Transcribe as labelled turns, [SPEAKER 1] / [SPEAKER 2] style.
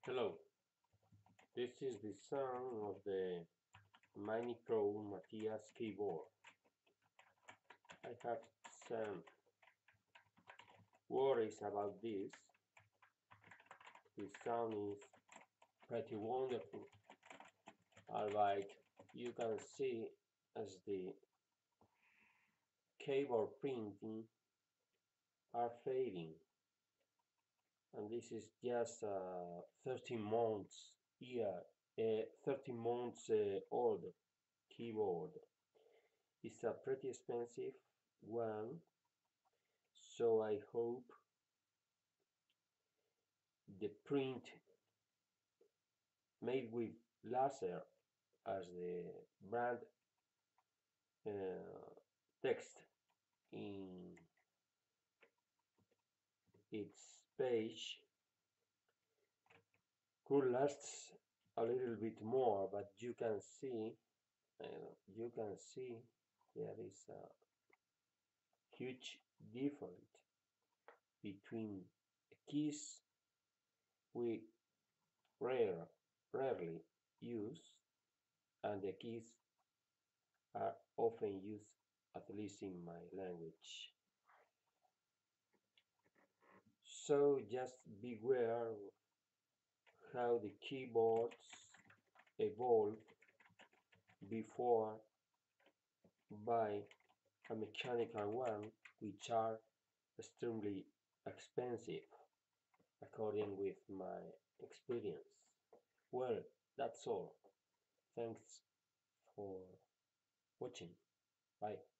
[SPEAKER 1] Hello, this is the sound of the Mini Pro Matias keyboard. I have some worries about this. The sound is pretty wonderful, albeit you can see as the keyboard printing are fading, and this is just 13 months year, 13 months old keyboard. It's a pretty expensive one, so I hope the print made with laser as the brand uh, text in its page could last a little bit more, but you can see there is a huge difference between the keys we rarely use and the keys are often used, at least in my language. So just beware of how the keyboards evolve before buy a mechanical one, which are extremely expensive, according with my experience. Well, that's all. Thanks for watching. Bye.